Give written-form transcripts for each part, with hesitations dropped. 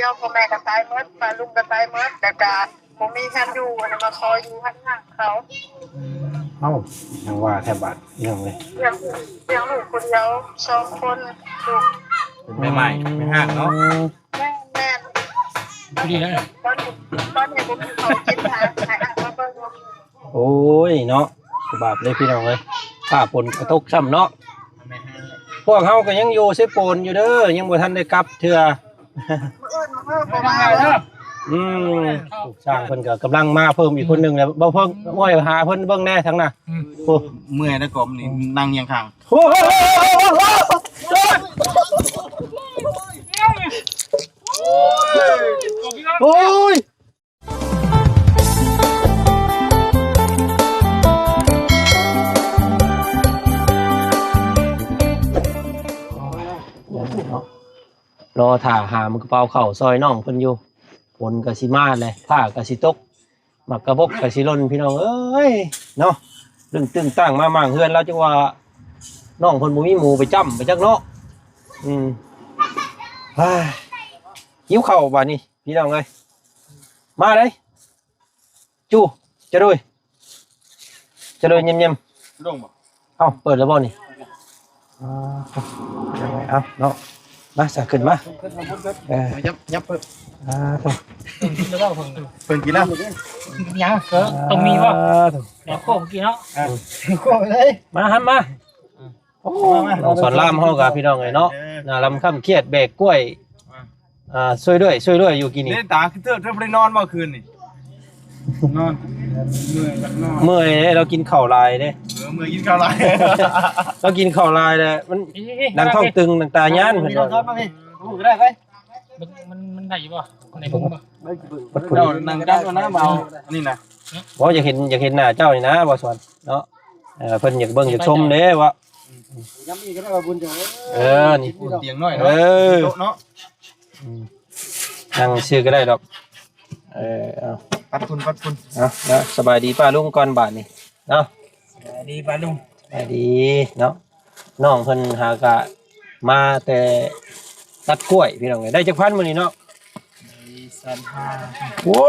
ยวพ่อแม่ก็ตายหมดป้าลุงก็ตายหมดแต่ก็บ่มีท่านอยู่นะมาคอยอยู่ข้างๆเขาเอ้ายังว่าแทบบัดยังเลยเลี้ยงลูกคนเดียว2คนลูกเป็นใหม่ไม่ห่างเนาะแม่ดีแล้วตอนนี้ผมเขากินหามาเบิ่งโอ้ยเนาะบาปเลยพี่น้องเลยป้าปนกระตกซ้ำเนาะพวกเฮาก็ยังอยู่เซโปนอยู่เด้อยังบ่ทันได้กลับเทื่อบ่มาเด้อสร้างเพิ่นก็กำลังมาเพิ่มอีกคนนึงแล้วบ่เพิ่งอ้อยหาเพิ่นเบิ่งแน่ทั้งน่ะโอ้เมื่อยแล้วก็นี่นั่งยังข้างโอ้โอ้ยรอถ่าหามกระเป๋าเข่าซอยน้องเพิ่นอยู่ฝนก็สิมาเลยผ้าก็สิตกหมักกระบกก็สิล่นพี่น้องเอ้ยเนาะตึ้งตั้งมามั่งเฮือนแล้วจังว่าน้องเพิ่นบ่มีหมู่ไปจ้ำไปจักเนาะหิวข้าวบัดนี้พี่น้องเอ้ยมาเลยจูจะด้วยเยี่ยมลงบ่เอ้าเปิดแล้วบ่นี่เอ้าเนาะมาสะขึ้นมายับเพิ่มเพิ่นกินแล้วยังก็ต้องมีป่ะแล้วโค้งกินเนาะโค้งเลยมาหันมาโอ้น้องสอนรามเฮากับพี่น้องไงเนาะน่าลำค่ำเครียดแบกกล้วยช่วยด้วยอยู่กินนี่ตาคือเธอบ่ได้นอนเมื่อคืนนี่นอนเมื่อยเรากินข้าวลายเด้เมื่อยกินข้าวลายเรากินข้าวลายเลยมันดังท้องตึงดังตาย่านเพิ่นว่าก็ได้ไปมันได้อยู่ป่ะในผมป่ะเจ้านั่งได้ก็นะเมานี่นะบ่อยากเห็นหน้าเจ้านี่นะบ่สอนเนาะเพิ่นอยากเบิ่งอยากชมเด้ว่าย้ำอีกก็ได้ว่าบุญจังนี่เตียงน้อยเนาะเนาะนั่งชื่อก็ได้ดอกเอาปัดคุณนะสบายดีป้าลุงก่อนบาทนี่เนาะสบายดีป้าลุงสบายดีเนาะน้องเพิ่นหากะมาแต่ตัดกล้วยพี่น้องได้จักพันมื้อนี้เนาะ3,500โว้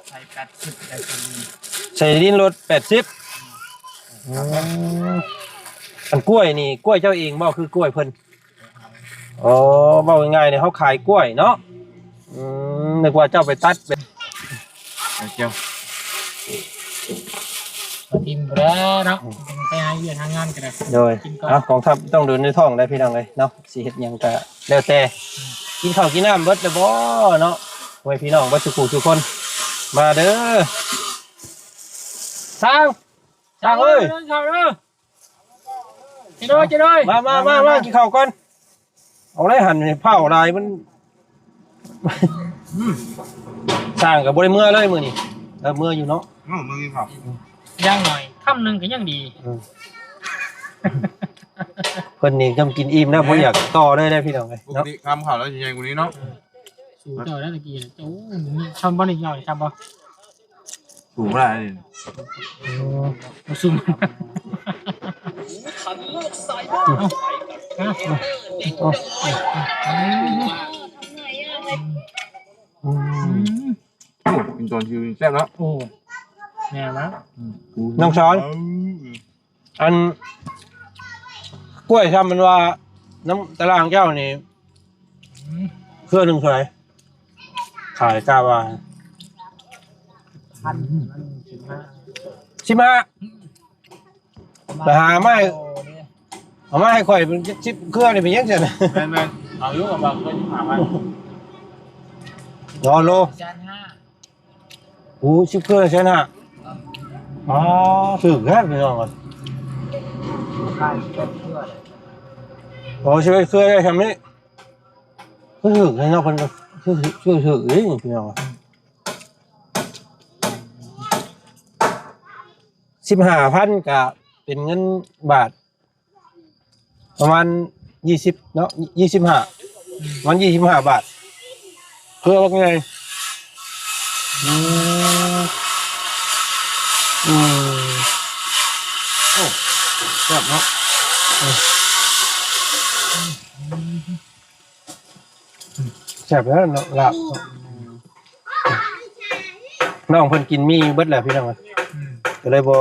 ใส่80ได้คนใส่ดินรถ80อันกล้วยนี่กล้วยเจ้าเองบ่คือกล้วยเพิ่นอ๋อเว้าง่ายๆนี่เฮาขายกล้วยเนาะนึกว่าเจ้าไปตัดเป็นเจ้าทีมแล้วเนาะไปหาเงินทางงานกันเลยโดยของทัพต้องเดินในท้องได้พี่น้องเลยเนาะสิเฮ็ดหยังก็แล้วแต่กินข้าวกินน้ำเบิดแล้วบ่เนาะไว้พี่น้องบ่ทุกคนมาเด้อสร้างเอ้ยจะด้วยมากินข้าวก่อนเอาไรหั่นนี่เผาลายมันสร้างกับบริเมื่อเลยมือนี่เมื่ออยู่เนาะมือกินข้าวย่างหน่อยค่ำหนึ่งก็ยังดีคนนี้ทำกินอิ่มนะผมอยากต่อได้พี่น้องเลยปกติทำข่าวแล้วใหญ่กว่านี้เนาะสูงเจอได้ตะกี้โอ้ชอบบ้านอีกหน่อยชอบบ่สูงอะไรสูงกินตอนชิวแซ่บแล้วโอ้แน่นะน้องช้อนอันกล้วยทำมันว่าน้ำตารางเจ้านี่เครื่องหนึ่งเท่าไหร่ขายกาว่า15ไปหาไม้เอาไม้ให้ข่อยเป็นชิปเครื่องนี่เป็นยังไงนะแม่เอายุ่งกับบางคนหาไม้รอโลโอ้ชิปเครื่องใช่ไหมอ๋อถึงแค่พี่น้องก่อนโอ้ชิปเครื่องได้ทำนี่ก็ถึงให้น้องคนก็ถึงนี่พี่น้อง15,000กับเป็นเงินบาทประมาณ20เนาะ25มัน25 บาทเพื่อว่าไงโอ้แบบเนาะ แซ่บแล้วเนาะลาบน้องเพิ่นกินมีเบิดแหละพี่น้องก็เลยบ่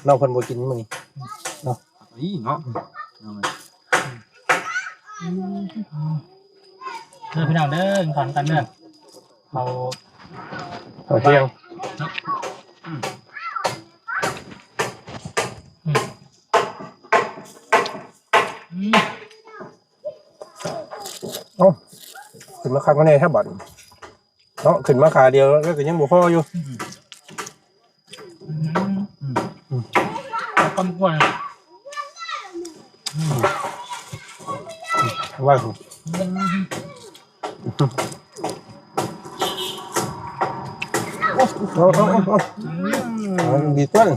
น้องเพิ่นบ่กินมื้อนี้เนาะ อีเนาะ พี่น้องเด้อถอนกันเด้อเขา เอาเที่ยงเอ้าขึ้นมาคักมาแน่ถ้าบัดเนาะขึ้นมาขาเดียวแล้วก็ยังบ่พออยู่ กำกวน ว่าดีต้น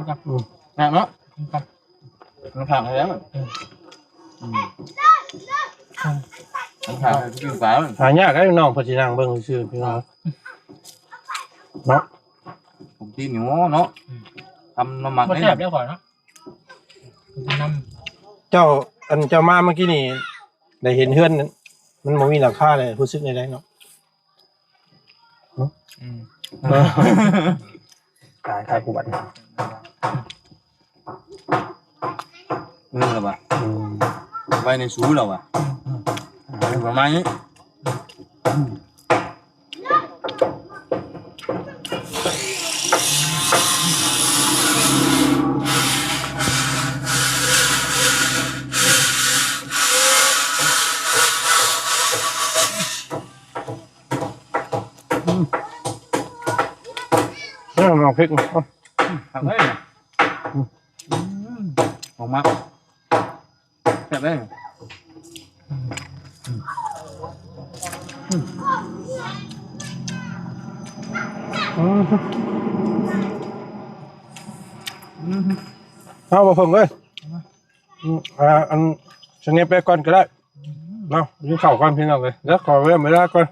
กับ แม่เนาะ กับ มันผ่านแล้วมันผ่านไปกินสายมัน หายากไอ้น้องเพอสินั่งเบิ่งซื่อพี่น้องเนาะ ผมตีหนูเนาะทำน้ำมัน บ่ ให้ แซ่บแล้วก่อนเนาะน้ำ เจ้าอันเจ้ามาเมื่อกี้นี่ได้เห็นเฮือนมันบ่มีหลังคาเลยรู้สึกได้เนาะตายกูบัด มือเราอะไว้ในซูเราอะประมาณนี้เอาพริก ทำได้ออกมาแบบได้เอาบ่เพิ่งเอ้ยอันชนิดไปก่อนก็ได้เนาะยิงข้าวก่อนพี่น้องเลยแล้วขอเวลาก่อน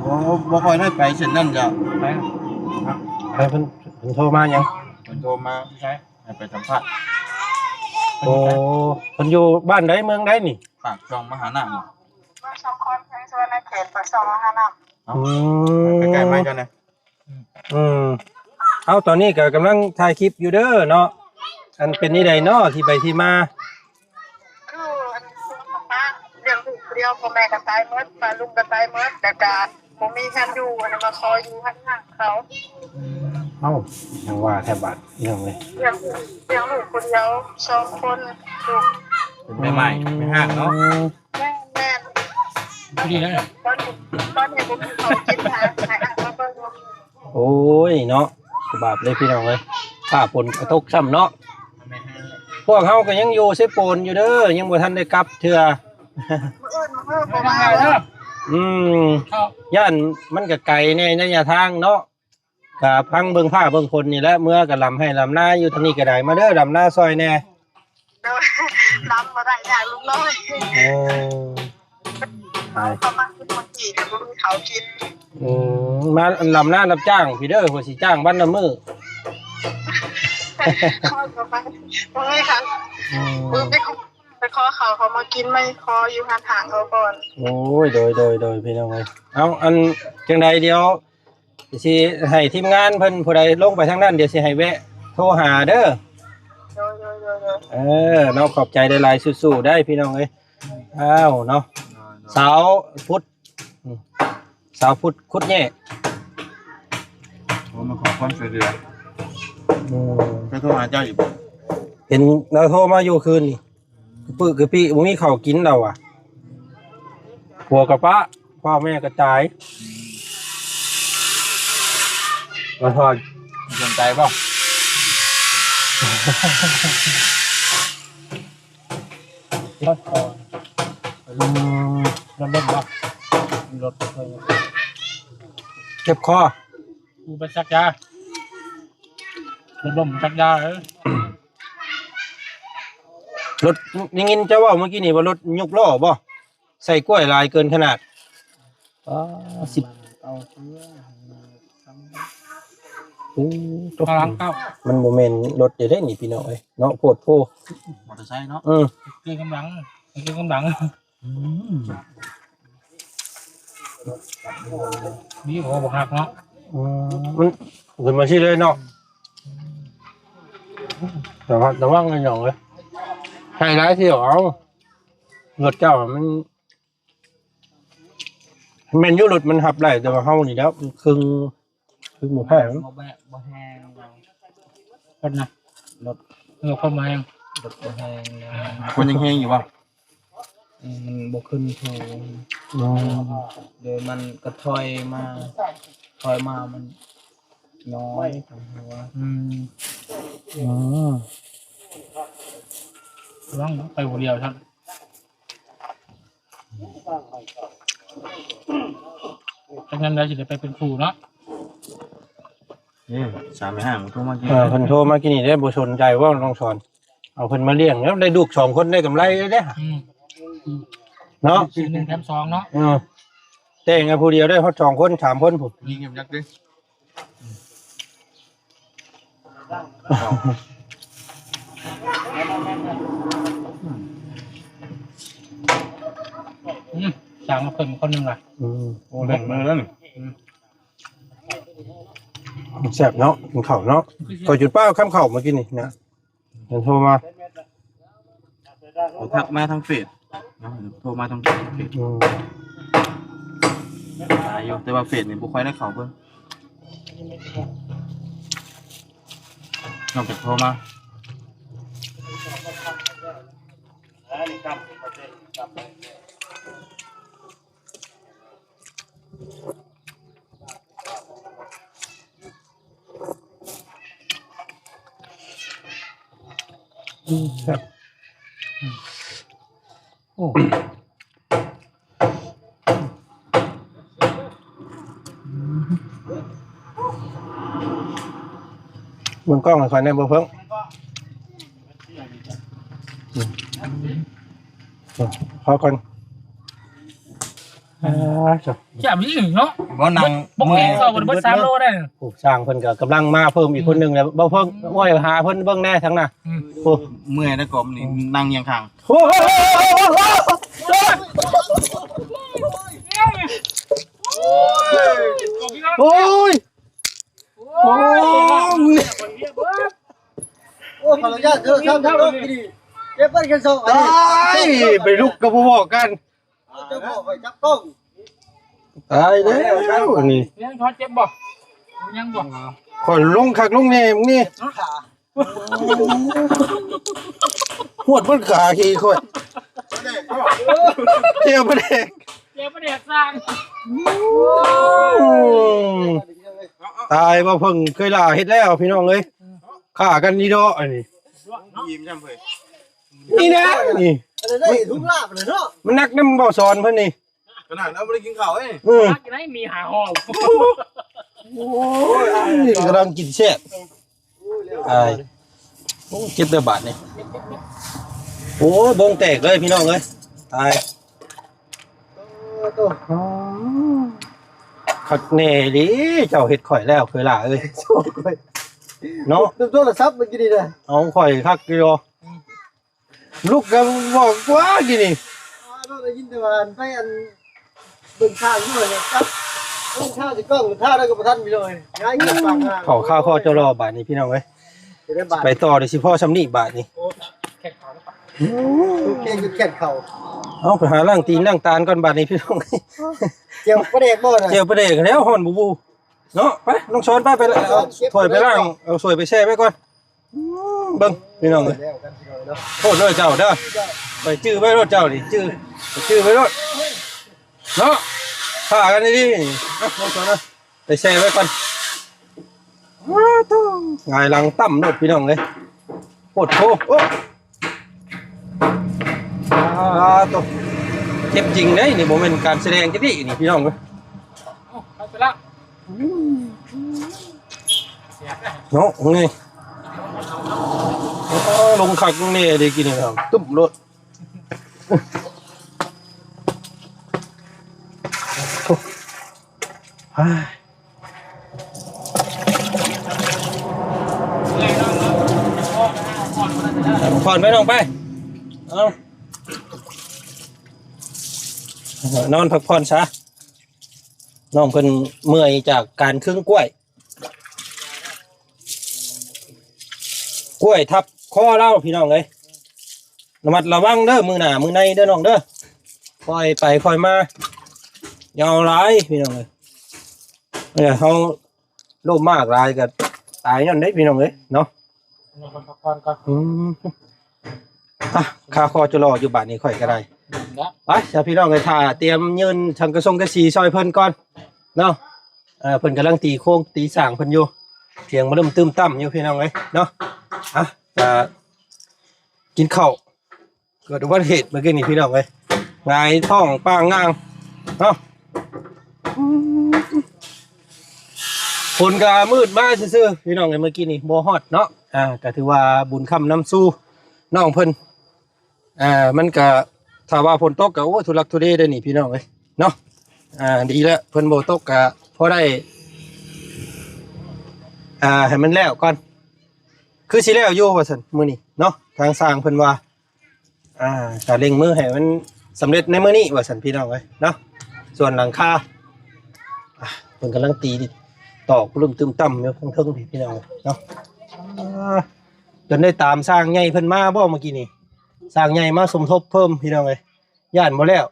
โอ้บ่ค่อยได้ไปเช่นนั้นจ้ะไป ให้เพิ่นโทรมายัง มันโทรมาใช่ไปสัมภาษณ์ โอ้เพิ่นอยู่บ้านใดเมืองใดนี่ ปากช่องมหาหน้า ว่าสองคนทั้งส่วนในเขตปากซอย5 น้ำ ใกล้ๆไม่กันนะ เอาตอนนี้ก็กำลังถ่ายคลิปอยู่เด้อเนาะอันเป็นนี่ใดเนาะที่ไปที่มา คืออันป้าเลี้ยงลูกเดียวพ่อแม่ก็ตายหมดป้าลุงก็ตายหมดแต่ก็บ่มีท่านอยู่อันนั้นมาคอยอยู่ข้างๆเขา เอ้ายังว่าแทบบาดยังเลย เลี้ยงลูกคนเดียว2 คนลูก เป็นใหม่ไม่ห่างเนาะ แม่ ดีแล้วเนี่ย ตอนนี้ผมเขากินหามาเบิ่ง โอ้ยเนาะบาปเลยพี่น้องเลยข้าฝนกระทกซ้ำเนาะพวกเฮาก็ยังอยู่เซโปนอยู่เด้อยังบ่ทันได้กลับเทื่อ มื้อบ่มา เด้อ ย่านมันก็ไกลในระยะทางเนาะก็พังเบิ่งผ้าเบิ่งคนนี่แหละเมื่อก็ลำให้ลำหน้าอยู่ทางนี้ก็ได้มาเด้อลำหน้าซอยแน่ ลำบ่ได้อยากลูกน้อย โอ้ตาย เขามากินคนจีนบ่มีเขากิน มาลำหน้ารับจ้างพี่เด้อผู้สิจ้างวันละมื้อ เขาก็ไปบ่มีค่ะไปขอเขามากินไม่ขออยู่ห่างๆเขาก่อน โอ้ยโดยพี่น้องเอ้ยเอาอันจังใดเดี๋ยวสิให้ทีมงานเพิ่นผู้ใดลงไปทางนั้นเดี๋ยวสิให้แวะโทรหาเด้อ โดย เนาะขอบใจได้หลายสู้ๆได้พี่น้องเอ้ยอ้าวเนาะสาวพุทธคุดแย่ ผมมาขอความช่วยเหลือไปโทรหาเจ้าอยู่ เห็นเราโทรมาอยู่คืนนี่ปึ๊กคือพี่บ่มีข้าวกินเราอ่ะผัวกับป้าพ่อแม่กระจายมาทอด สนใจเปล่า รถก่อนรถเล่นบ่รถเคย เจ็บคอ กูไปซักยารถล้มซักยาเออ รถยังงินจะว่าเมื่อกี้นี่ว่ารถยกล้อบ่ใส่กล้วยลายเกินขนาด10 เอาเสื้อ ตัว ข้างหลังเก้า มันโมเมนต์รถจะได้หนีพี่น้องเอ้ยเนาะโพดโพ มอเตอร์ไซค์เนาะ เกลียงกำลัง กินกำลังนี่โอ้บอกหักเนาะ มันขึ้นมาที่เลยเนาะแต่ว่าเงินหยองเลยใช่ร้ายที่เอารถเจ้ามันแมนยูรถมันหับไหลแต่ว่าเฮานี่แล้วครึ่งหมูแพง บ่แบะบ่แห้งคนนะรถคนมายังรถบ่แห้ง คนยังแห้งอยู่ป่ะ มันบ่ขึ้นถูเดี๋ยวมันก็ถอยมามันน้อยหัวร้องไปหัวเดียวท่านจากนั้นเราจะไปเป็นครูเนาะ 3.5มึงโทรมากิน เพิ่นโทรมากินนี่ได้บ่สนใจว่าน้องสอนเอาเพิ่นมาเลี้ยงแล้วได้ลูก2คนได้กำไรเลยเด้เนาะ ซื้อ1 แถม 2เนาะ แต่งกับผู้เดียวได้ฮอด2คน3คนพุ่น ยิงกับยักษ์ดิ สั่งมาเพิ่มคนหนึ่งล่ะ โอ้เล่นมือแล้วนี่ แซ่บเนาะกินข้าวเนาะก็จุดเป้าข้ามข้าวมากินนี่นะเพิ่นโทรมา ทักมาทางเฟซโทรมาทางเฟซตายอยู่แต่ว่าเฟซนี่บ่ค่อยได้เข้าเบิ่งน้องเป็ดโทรมาครับโอ้บนกล้องคอยแน่บ่เพิ่งพอก่อนจ้ะ แจ่มยิ่งเนาะ บ่นั่ง บอกเองเขาบนเบิร์3 โลได้ ผู้สร้างเพิ่นก็กำลังมาเพิ่มอีกคนหนึงแล้วบ่เพิ่งว่าหาเพิ่นเบิ่งแน่ทั้งน่ะโอ้ เมื่อยแล้วก็นี่นั่งเอียงข้าง โหโอ้ยโอ้ย โอ้ขออนุญาตเถอะครับท่านลูกดีเก็บไว้กันสองอัน ตา นี้ ยไปลุกกับบ่บอกกัน เจ้าพ่อไปจับต้อง ตายแล้วอันนี้ ยังทอดเจ็บบ่ยังบ่ ขอนลงคักลงแน่มึงนี่ ขา หวดบนขาขี้ค่อยเที่ยวประเด็ก เจ็บประเดี๋ยวสร้าง ตายบ่เพิ่งเคยลาเฮ็ดแล้วพี่น้องเอ้ยฆ่ากันนี่ดอกอันนี้ ยิ้มจำเพิ่น นี่นะนี่ ได้ทุกลาบเลยเนาะ มันนักน้ำบ่สอนเพิ่นนี่ ขนาดเราบ่ได้กินข้าวเอ้ย รักยังไงมีหาห้อง โอ้ยกำลังกินแซ่บตายโอ้เจ็บแต่บาดนี่โอ้ยบงแตกเลยพี่น้องเอ้ยตาย ตัว คักแน่ดิเจ้าเฮ็ดข่อยแล้วเคยล่ะเอ้ย โซ่ไป เนาะ ตัวโทรศัพท์เมื่อกี้นี่นะ เอาข่อยคักกี่ดอลูกก็บอกว่ากี่นี่ เราได้ยินแต่ว่าไปอันเบิ่งข้าวอยู่เลยครับเบิ่งข้าวสิกล้องข้าวได้กับท่านไปเลยง่ายเกินปากงาน ขอข้าวข้อเจ้ารอบาทนี้พี่น้องเอ้ย จะได้บาท ไปต่อเดี๋ยวสิพ่อชำนิบาทนี้ แค่ขา เก่งจนแขนเข่า เอาไปหาล่างตีนล่างตาลก่อนบาทนี้พี่น้องเอ้ย เจียวประเด็กบ่นะ เจียวประเดกแล้วห่อนบูบูเนาะไปน้องช้อนไปเอาถ้วยไปล่างเอาถ้วยไปแช่ไว้ก่อนเบิ่งพี่น้องเอ้ย แล้วกันพี่น้องเนาะ โทษเลยเจ้าเด้อไปจื้อไว้รถเจ้าดิจื้อไว้รถเนาะฆ่ากันดีๆนี่เอาน้องช้อนนะไปแช่ไว้ก่อนว้าต้องไงายหลังต่ำรถพี่น้องเลยโคตรโโอ้ตัวเจ็บจริงเลยนี่โมเมนต์การแสดงจะดีนี่พี่น้องเลย ไปละ เนาะไงลงขักลงนี่ได้กินครับตุ้มรถผ่อนไปน้องไปเอา นอนพักผ่อนซะน้องเพิ่นเมื่อยจากการครึ่งกล้วยทับคอเล่าพี่น้องเลยระมัดระวังเด้อมือหน้ามือในเด้อน้องเด้อค่อยไปค่อยมายาวร้ายพี่น้องเลยเนี่ยเขาโลภมากร้ายก็ตายนั่นเด้พี่น้องเลยเนาะพักผ่อนก่อน ข้าคอจะรออยู่บ้านนี้ค่อยก็ได้ นะ ไปเดี๋ยวพี่น้องเลยท่าเตรียมยืนทางกระทรวงเกษตรซอยเพิ่นก่อนเนาะเพิ่นกำลังตีโค้งตีสร้างเพิ่นอยู่เถียงมาเริ่มตื้มตั้มอยู่พี่น้องเลยเนาะจะกินข้าวเกิดอุบัติเหตุเมื่อกี้นี่พี่น้องเลยงายท้องป้างงางเนาะฝนก็มืดมาซื่อๆพี่น้องเลยเมื่อกี้นี่บ่ฮอดเนาะก็ถือว่าบุญคำน้ำสู้น้องเพิ่นมันก็ถ้าว่าฝนตกก็โอ้ทุลักทุเลได้นี่พี่น้องเอ้ยเนาะดีแล้วเพิ่นบ่ตกก็พอได้ให้มันแล้วก่อนคือสิแล้วอยู่ว่าซั่นมื้อนี้เนาะทางสร้างเพิ่นว่าก็เร่งมือให้มันสำเร็จในมื้อนี้ว่าซั่นพี่น้องเอ้ยเนาะส่วนหลังคาเพิ่นกำลังตีตอกลุ่มตึมต่ำอยู่เทิงๆพี่น้องเนาะจนได้ตามสร้างใหญ่เพิ่นมาบ่เมื่อกี้นี่สร้างใหญ่มาสมทบเพิ่มพี่น้องเอ้ยย่านบ่แล้ว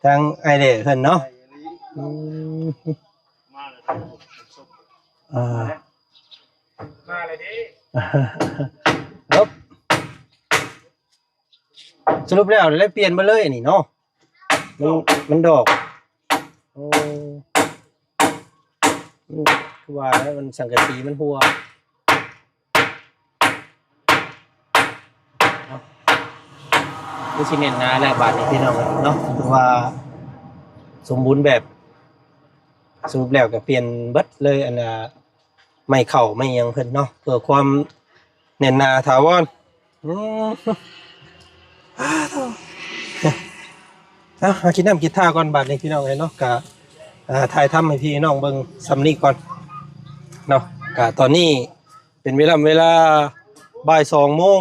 ทางไอเด้เพิ่นเนาะมาเลยดิ ครับสรุปแล้วได้เปลี่ยนมาเลยนี่เนาะมันดอกโอ้คือว่าแล้วมันสังกะสีมันหัวนี่สิเน้นหนาแล้วบาดนี้พี่น้องเนาะคือว่าสมบูรณ์แบบสรุปแล้วก็เปลี่ยนเบิดเลยอันน่ะไม่เข้าไม่ยังเพิ่นเนาะเพื่อความเน้นหนาถาวรมากินน้ำกินท่าก่อนบาดนี้พี่น้องเลยเนาะกะถ่ายทำให้พี่น้องเบิ่งสำนีก่อนเนาะกะตอนนี้เป็นเวลาบ่าย2 โมง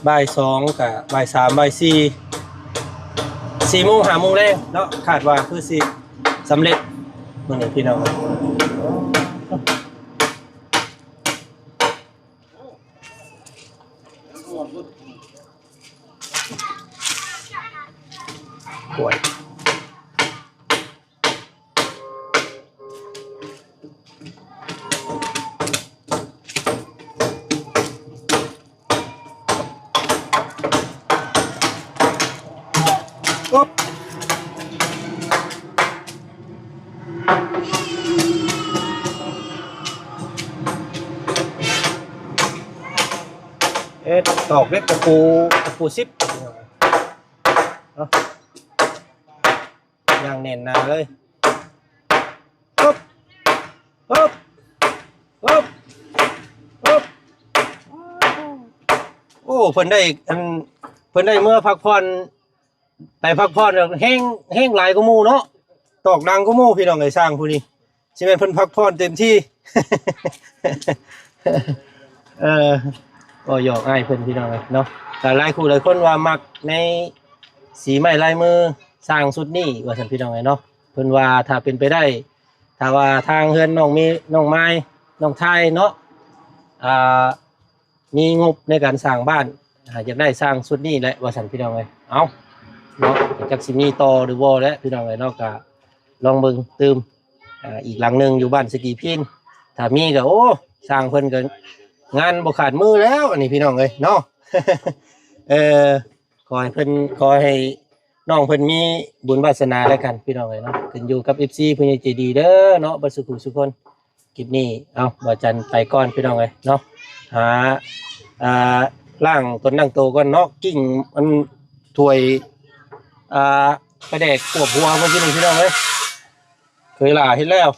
บ่าย 2กับบ่าย 3บ่าย 4 โมง5 โมงแล้วเนาะคาดว่าคือสิสำเร็จมื้อนี้พี่น้องป่วยตอกเล็กตะปูซิปอย่างเน้นหนาเลยปึ๊บปึ๊บปึ๊บปึ๊บโอ้เพิ่นได้เมื่อพักผ่อนไปพักผ่อนแห้งหลายกว่าหมู่เนาะตอกดังกว่าหมู่พี่น้องไอ้สร้างผู้นี้สิแม่นเพิ่นพักผ่อนเต็มที่ ก็หยอกง่ายเพิ่นพี่น้องเนาะแต่หลายคู่หลายคนว่ามักในสีไม้ลายมือสร้างสุดนี้ว่าซั่นพี่น้องเนาะเพิ่นว่าถ้าเป็นไปได้ถ้าว่าทางเฮือนน้องมีน้องไม้น้องชายเนาะมีงบในการสร้างบ้านอยากได้สร้างสุดนี้แหละว่าซั่นพี่น้องเอาเนาะจักสิมีต่อหรือบ่แล้วพี่น้องเนาะก็ลองเบิ่งตืมอีกหลังนึงอยู่บ้านสกีพินถ้ามีก็โอ้สร้างเพิ่นก็งานบ่ขาดมือแล้วอันนี้พี่น้องเนาะ ขอให้น้องเพิ่นมีบุญวาสนาแล้วกันพี่น้องเนาะขึ้นอยู่กับ FC ผู้ใหญ่ใจดีเด้อเนาะบ่สุขทุกคนคลิปนี้เอาบ่จันไปก่อนพี่น้องเนาะหาล่างต้นนั่งโตก่อนเนาะกิ่งมันถ้วยกระแดกกวบหัวเมื่อกี้นี่พี่น้องเคยล่าเห็นแล้ว